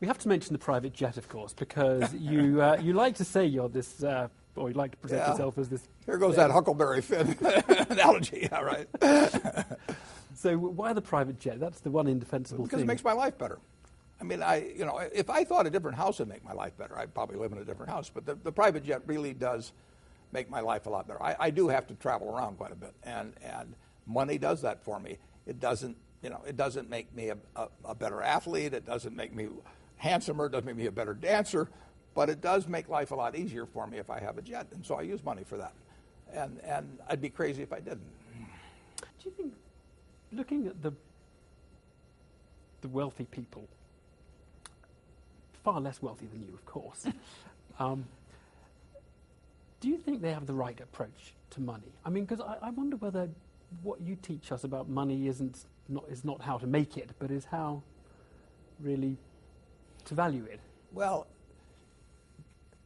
We have to mention the private jet, of course, because you like to say you're this, or you like to present yourself as this. Here goes that Huckleberry Finn analogy, all right. So why the private jet? That's the one indefensible because thing. It makes my life better. I mean, if I thought a different house would make my life better, I'd probably live in a different house. But the private jet really does make my life a lot better. I do have to travel around quite a bit, and money does that for me. It doesn't make me a better athlete. It doesn't make me handsomer. It doesn't make me a better dancer. But it does make life a lot easier for me if I have a jet, and so I use money for that. And I'd be crazy if I didn't. Do you think, looking at the wealthy people, far less wealthy than you, of course, do you think they have the right approach to money? I mean, because I wonder whether what you teach us about money is not how to make it, but is how really to value it. Well,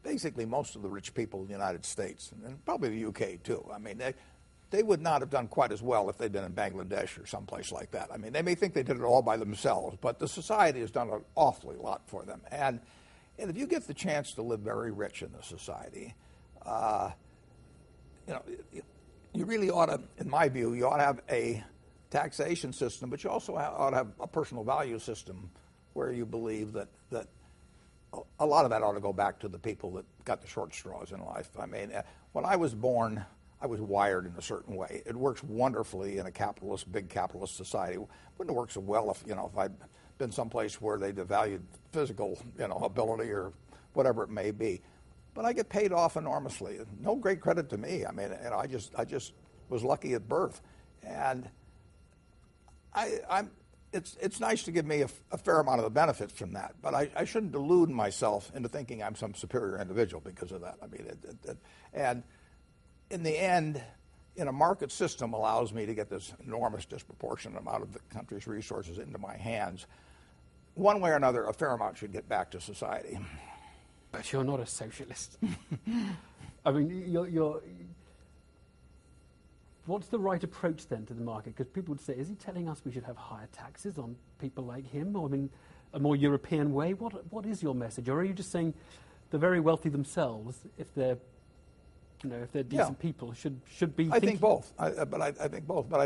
basically most of the rich people in the United States, and probably the UK too, I mean, they would not have done quite as well if they'd been in Bangladesh or someplace like that. I mean, they may think they did it all by themselves, but the society has done an awfully lot for them. And if you get the chance to live very rich in the society, you really ought to, in my view, you ought to have a taxation system, but you also ought to have a personal value system where you believe that a lot of that ought to go back to the people that got the short straws in life. I mean, when I was born, I was wired in a certain way. It works wonderfully in a big capitalist society. It wouldn't work so well if I'd been someplace where they devalued physical, ability or whatever it may be. But I get paid off enormously. No great credit to me. I mean, I just was lucky at birth, and it's nice to give me a fair amount of the benefits from that. But I shouldn't delude myself into thinking I'm some superior individual because of that. I mean, and in the end, a market system allows me to get this enormous disproportionate amount of the country's resources into my hands. One way or another, a fair amount should get back to society. But you're not a socialist. I mean, you're. What's the right approach then to the market? Because people would say, is he telling us we should have higher taxes on people like him? Or, I mean, a more European way? What is your message? Or are you just saying the very wealthy themselves, if they're decent people, should be? I think both. I think both. But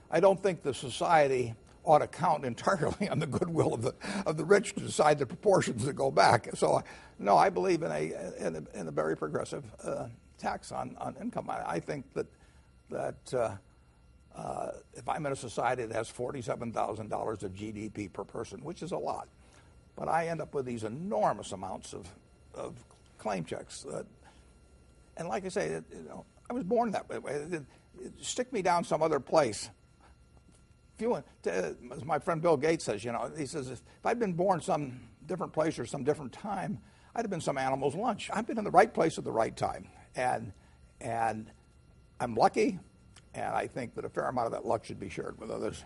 I don't think the society ought to count entirely on the goodwill of the rich to decide the proportions that go back. So, no, I believe in a very progressive tax on income. I think that if I'm in a society that has $47,000 of GDP per person, which is a lot, but I end up with these enormous amounts of claim checks. And like I say, I was born that way. Stick me down some other place. As my friend Bill Gates says, he says, if I'd been born some different place or some different time, I'd have been some animal's lunch. I've been in the right place at the right time. And I'm lucky, and I think that a fair amount of that luck should be shared with others.